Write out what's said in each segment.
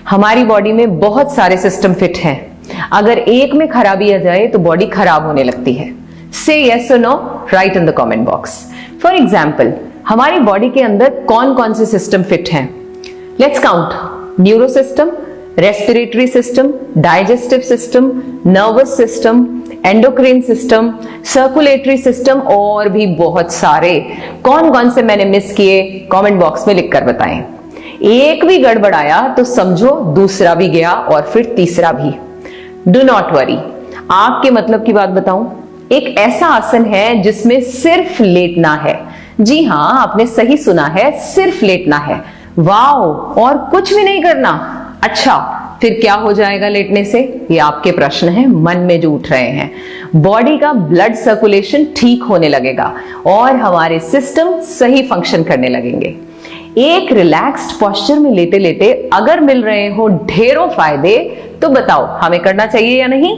हमारी बॉडी में बहुत सारे सिस्टम फिट हैं। अगर एक में खराबी आ जाए तो बॉडी खराब होने लगती है। से यस और no, write in the comment box. For example, हमारी बॉडी के अंदर कौन कौन से सिस्टम फिट हैं? Let's count. Neuro system, respiratory system, digestive system, nervous system, endocrine system, circulatory system और भी बहुत सारे। कौन कौन से मैंने मिस किए, कमेंट बॉक्स में लिखकर बताएं। एक भी गड़बड़ाया तो समझो दूसरा भी गया और फिर तीसरा भी। Do not worry. आपके मतलब की बात बताऊं, एक ऐसा आसन है जिसमें सिर्फ लेटना है। जी हां, आपने सही सुना है, सिर्फ लेटना है। वाओ, और कुछ भी नहीं करना? अच्छा, फिर क्या हो जाएगा लेटने से? ये आपके प्रश्न हैं मन में जो उठ रहे हैं। बॉडी का ब्लड सर्कुलेशन ठीक होने लगेगा और हमारे सिस्टम सही फंक्शन करने लगेंगे। एक रिलैक्स्ड पोस्चर में लेटे लेटे अगर मिल रहे हो ढेरों फायदे, तो बताओ हमें करना चाहिए या नहीं?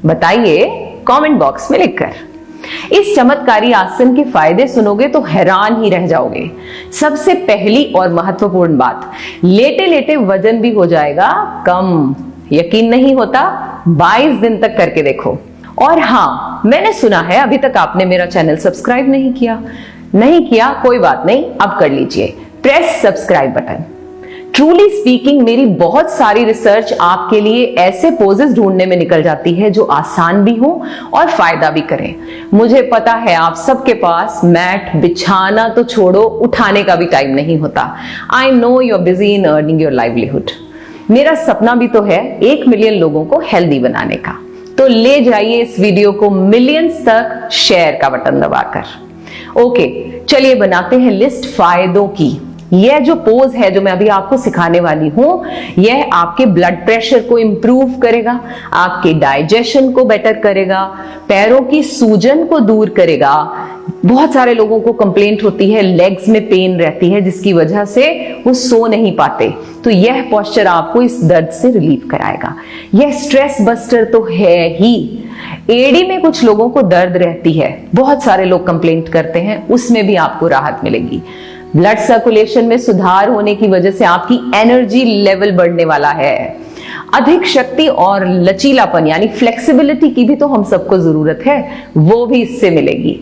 बताइए कमेंट बॉक्स में लिखकर। इस चमत्कारी आसन के फायदे सुनोगे तो हैरान ही रह जाओगे। सबसे पहली और महत्वपूर्ण बात, लेटे लेटे वजन भी हो जाएगा कम। यकीन नहीं होता? 22 दिन तक करके देखो। और हाँ, मैंने सुना है अभी तक आपने मेरा चैनल सब्सक्राइब नहीं किया, कोई बात नहीं, अब कर लीजिए। Press subscribe button. Truly speaking, मेरी बहुत सारी रिसर्च आपके लिए ऐसे पोजेस ढूंढने में निकल जाती है जो आसान भी हो और फायदा भी करें। मुझे पता है आप सबके पास मैट बिछाना तो छोड़ो, उठाने का भी टाइम नहीं होता। I know you are busy in earning your livelihood. मेरा सपना भी तो है 1 मिलियन लोगों को हेल्दी बनाने का। तो ले जाइए इस वीडियो को मिलियंस तक शेयर का बटन दबाकर। ओके, चलिए बनाते हैं लिस्ट फायदों की। यह जो पोज है जो मैं अभी आपको सिखाने वाली हूं, यह आपके ब्लड प्रेशर को इंप्रूव करेगा, आपके डाइजेशन को बेटर करेगा, पैरों की सूजन को दूर करेगा। बहुत सारे लोगों को कंप्लेंट होती है, लेग्स में पेन रहती है जिसकी वजह से वो सो नहीं पाते। तो यह पोस्चर आपको इस दर्द से रिलीफ कराएगा। यह स्ट्रेस बस्टर तो है ही। एड़ी में कुछ लोगों को दर्द रहती है, बहुत सारे लोग कंप्लेंट करते हैं, उसमें भी आपको राहत मिलेगी। ब्लड सर्कुलेशन में सुधार होने की वजह से आपकी एनर्जी लेवल बढ़ने वाला है। अधिक शक्ति और लचीलापन यानी फ्लेक्सिबिलिटी की भी तो हम सबको जरूरत है, वो भी इससे मिलेगी।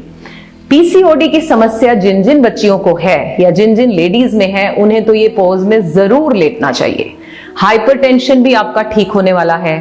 पीसीओडी की समस्या जिन जिन बच्चियों को है या जिन जिन लेडीज में है, उन्हें तो ये पोज में जरूर लेटना चाहिए। हाइपरटेंशन भी आपका ठीक होने वाला है।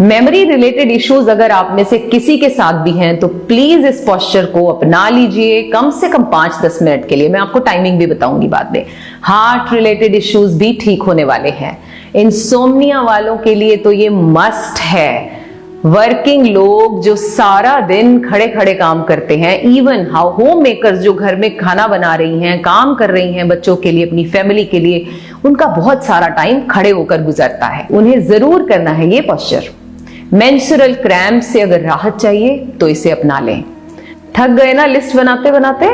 मेमोरी रिलेटेड इश्यूज अगर आप में से किसी के साथ भी हैं तो प्लीज इस पोस्चर को अपना लीजिए कम से कम 5-10 मिनट के लिए। मैं आपको टाइमिंग भी बताऊंगी बाद में। हार्ट रिलेटेड इश्यूज भी ठीक होने वाले हैं। इंसोम्निया वालों के लिए तो ये मस्ट है। वर्किंग लोग जो सारा दिन खड़े खड़े काम करते हैं, इवन होम मेकर्स जो घर में खाना बना रही हैं, काम कर रही हैं बच्चों के लिए, अपनी फैमिली के लिए, उनका बहुत सारा टाइम खड़े होकर गुजरता है। उन्हें जरूर करना है ये पोस्चर। मेंस्ट्रुअल क्रैम्प से अगर राहत चाहिए तो इसे अपना लें। थक गए ना लिस्ट बनाते बनाते?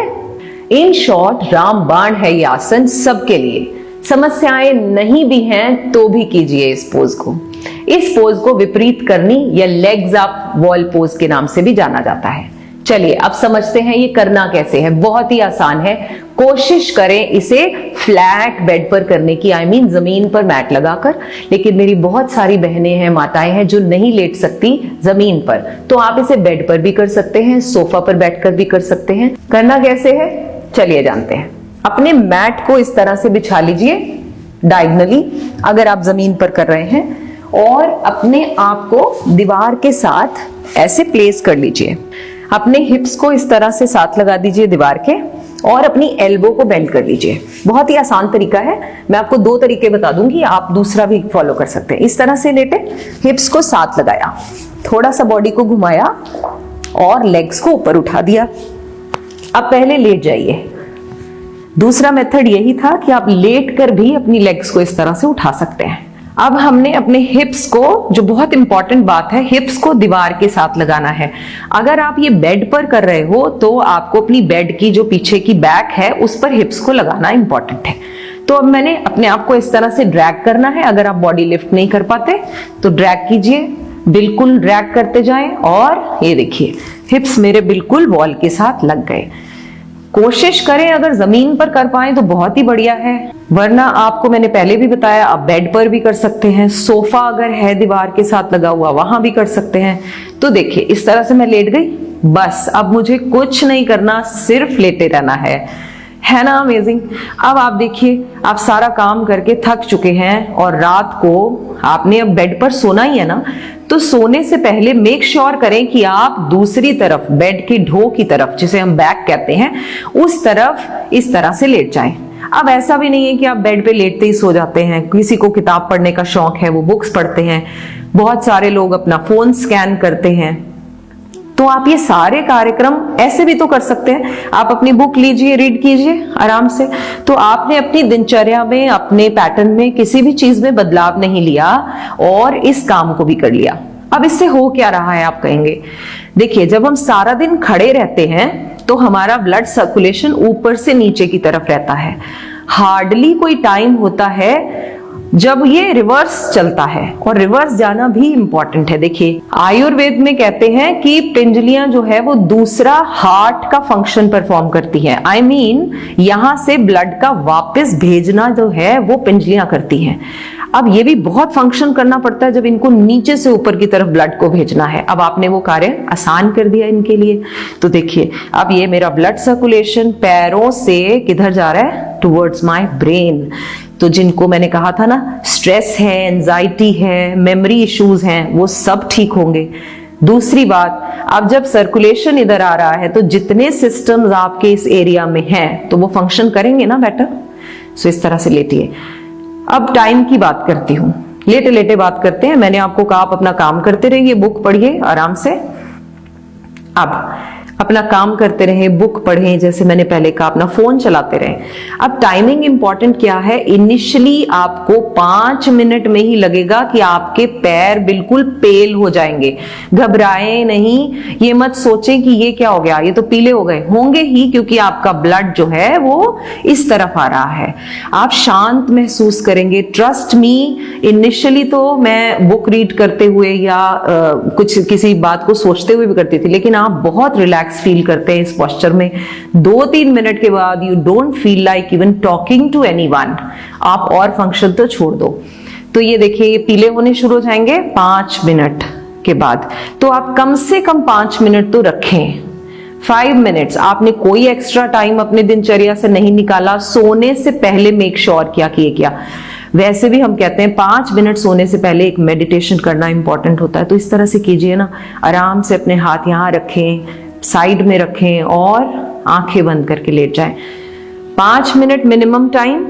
इन शॉर्ट, रामबाण है ये आसन सबके लिए। समस्याएं नहीं भी हैं तो भी कीजिए इस पोज को। इस पोज को विपरीत करनी या लेग्स अप वॉल पोज के नाम से भी जाना जाता है। चलिए अब समझते हैं ये करना कैसे है। बहुत ही आसान है। कोशिश करें इसे फ्लैट बेड पर करने की, आई मीन जमीन पर मैट लगाकर। लेकिन मेरी बहुत सारी बहनें हैं, माताएं हैं जो नहीं लेट सकती जमीन पर, तो आप इसे बेड पर भी कर सकते हैं, सोफा पर बैठकर भी कर सकते हैं। करना कैसे है चलिए जानते हैं। अपने मैट को इस तरह से बिछा लीजिए डायगनली अगर आप जमीन पर कर रहे हैं, और अपने आप को दीवार के साथ ऐसे प्लेस कर लीजिए। अपने हिप्स को इस तरह से साथ लगा दीजिए दीवार के, और अपनी एल्बो को बेंड कर लीजिए। बहुत ही आसान तरीका है। मैं आपको 2 तरीके बता दूंगी, आप दूसरा भी फॉलो कर सकते हैं। इस तरह से लेटे, हिप्स को साथ लगाया, थोड़ा सा बॉडी को घुमाया और लेग्स को ऊपर उठा दिया। अब पहले लेट जाइए। दूसरा मेथड यही था कि आप लेट कर भी अपनी लेग्स को इस तरह से उठा सकते हैं। अब हमने अपने हिप्स को, जो बहुत इंपॉर्टेंट बात है, हिप्स को दीवार के साथ लगाना है। अगर आप ये बेड पर कर रहे हो तो आपको अपनी बेड की जो पीछे की बैक है उस पर हिप्स को लगाना इंपॉर्टेंट है। तो अब मैंने अपने आप को इस तरह से ड्रैग करना है। अगर आप बॉडी लिफ्ट नहीं कर पाते तो ड्रैग कीजिए, बिल्कुल ड्रैग करते जाएं, और ये देखिए हिप्स मेरे बिल्कुल वॉल के साथ लग गए। कोशिश करें, अगर जमीन पर कर पाए तो बहुत ही बढ़िया है, वरना आपको मैंने पहले भी बताया आप बेड पर भी कर सकते हैं, सोफा अगर है दीवार के साथ लगा हुआ वहां भी कर सकते हैं। तो देखिए इस तरह से मैं लेट गई, बस अब मुझे कुछ नहीं करना, सिर्फ लेटे रहना है ना अमेजिंग। अब आप देखिए आप सारा काम करके थक चुके हैं और रात को आपने अब बेड पर सोना ही है ना, तो सोने से पहले मेक श्योर करें कि आप दूसरी तरफ बेड के ढो की तरफ, जिसे हम बैक कहते हैं, उस तरफ इस तरह से लेट जाएं। अब ऐसा भी नहीं है कि आप बेड पे लेटते ही सो जाते हैं, किसी को किताब पढ़ने का शौक है वो बुक्स पढ़ते हैं, बहुत सारे लोग अपना फोन स्कैन करते हैं, तो आप ये सारे कार्यक्रम ऐसे भी तो कर सकते हैं। आप अपनी बुक लीजिए, रीड कीजिए आराम से। तो आपने अपनी दिनचर्या में, अपने पैटर्न में किसी भी चीज में बदलाव नहीं लिया और इस काम को भी कर लिया। अब इससे हो क्या रहा है आप कहेंगे, देखिए जब हम सारा दिन खड़े रहते हैं तो हमारा ब्लड सर्कुलेशन ऊपर से नीचे की तरफ रहता है। हार्डली कोई टाइम होता है जब ये रिवर्स चलता है, और रिवर्स जाना भी इंपॉर्टेंट है। देखिए आयुर्वेद में कहते हैं कि पिंजलियां जो है वो दूसरा हार्ट का फंक्शन परफॉर्म करती है। आई मीन यहां से ब्लड का वापस भेजना जो है वो पिंजलियां करती हैं। अब ये भी बहुत फंक्शन करना पड़ता है जब इनको नीचे से ऊपर की तरफ ब्लड को भेजना है। अब आपने वो कार्य आसान कर दिया इनके लिए। तो देखिए अब ये मेरा ब्लड सर्कुलेशन पैरों से किधर जा रहा है, टुवर्ड्स माय ब्रेन। तो जिनको मैंने कहा था ना स्ट्रेस है, एंजाइटी है, मेमोरी इश्यूज हैं, वो सब ठीक होंगे। दूसरी बात, अब जब सर्कुलेशन इधर आ रहा है तो जितने सिस्टम्स आपके इस एरिया में हैं तो वो फंक्शन करेंगे ना बेटर। सो इस तरह से लेटिए। अब टाइम की बात करती हूँ, लेटे लेटे बात करते हैं। मैंने आपको कहा आप अपना काम करते रहिए, बुक पढ़िए आराम से। अब अपना काम करते रहे, बुक पढ़ें, जैसे मैंने पहले कहा अपना फोन चलाते रहें। अब टाइमिंग इंपॉर्टेंट क्या है, इनिशियली आपको 5 मिनट में ही लगेगा कि आपके पैर बिल्कुल पेल हो जाएंगे। घबराएं नहीं, ये मत सोचें कि ये क्या हो गया, ये तो पीले हो गए, होंगे ही क्योंकि आपका ब्लड जो है वो इस तरफ आ रहा है। आप शांत महसूस करेंगे, ट्रस्ट मी। इनिशियली तो मैं बुक रीड करते हुए या कुछ किसी बात को सोचते हुए भी करती थी, लेकिन आप बहुत रिलैक्स फील करते हैं इस पोस्चर में। 2-3 मिनट के बाद you don't feel like even talking to anyone. आप और फंक्शन तो छोड़ दो। तो ये देखिए ये पीले होने शुरू हो जाएंगे 5 मिनट के बाद। तो आप कम से कम 5 मिनट तो रखें। 5 मिनट्स आपने कोई एक्स्ट्रा टाइम अपने दिनचर्या से नहीं निकाला, सोने से पहले मेक श्योर किया कि ये किया। वैसे भी हम कहते हैं 5 मिनट सोने से पहले एक मेडिटेशन करना इंपॉर्टेंट होता है। तो इस तरह से कीजिए ना, आराम से अपने हाथ यहाँ रखें, साइड में रखें और आंखें बंद करके लेट जाएं। 5 मिनट मिनिमम टाइम,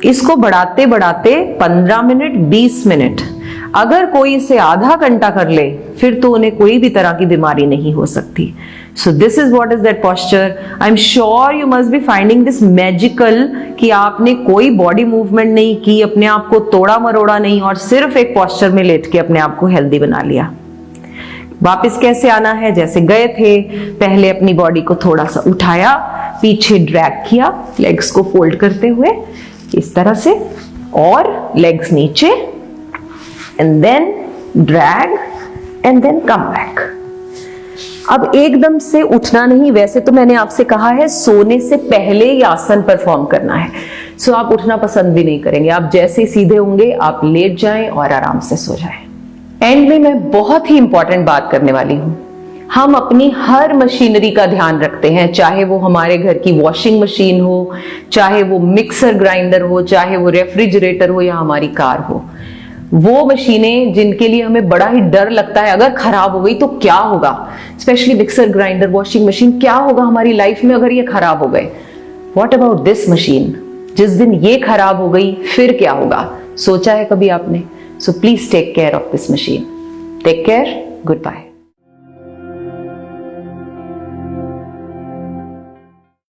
इसको बढ़ाते बढ़ाते 15 मिनट, 20 मिनट। अगर कोई इसे आधा घंटा कर ले फिर तो उन्हें कोई भी तरह की बीमारी नहीं हो सकती। So this is what is that posture. I am sure you must be finding this magical कि आपने कोई बॉडी मूवमेंट नहीं की, अपने आप को तोड़ा मरोड़ा नहीं, और सिर्फ एक पोस्चर में लेट के अपने आप को हेल्दी बना लिया। वापस कैसे आना है, जैसे गए थे, पहले अपनी बॉडी को थोड़ा सा उठाया, पीछे ड्रैग किया, लेग्स को फोल्ड करते हुए इस तरह से, और लेग्स नीचे, and then drag and then come back. अब एकदम से उठना नहीं, वैसे तो मैंने आपसे कहा है सोने से पहले ये आसन परफॉर्म करना है। सो आप उठना पसंद भी नहीं करेंगे, आप जैसे ही सीधे होंगे आप लेट जाएं और आराम से सो जाएं। एंड में मैं बहुत ही इंपॉर्टेंट बात करने वाली हूं। हम अपनी हर मशीनरी का ध्यान रखते हैं, चाहे वो हमारे घर की वॉशिंग मशीन हो, चाहे वो मिक्सर ग्राइंडर हो, चाहे वो रेफ्रिजरेटर हो या हमारी कार हो। वो मशीनें जिनके लिए हमें बड़ा ही डर लगता है, अगर खराब हो गई तो क्या होगा, specially mixer grinder, washing machine, क्या होगा हमारी लाइफ में अगर ये खराब हो गए। व्हाट अबाउट दिस मशीन, जिस दिन ये खराब हो गई फिर क्या होगा, सोचा है कभी आपने? So please take care of this machine. Take care. Goodbye.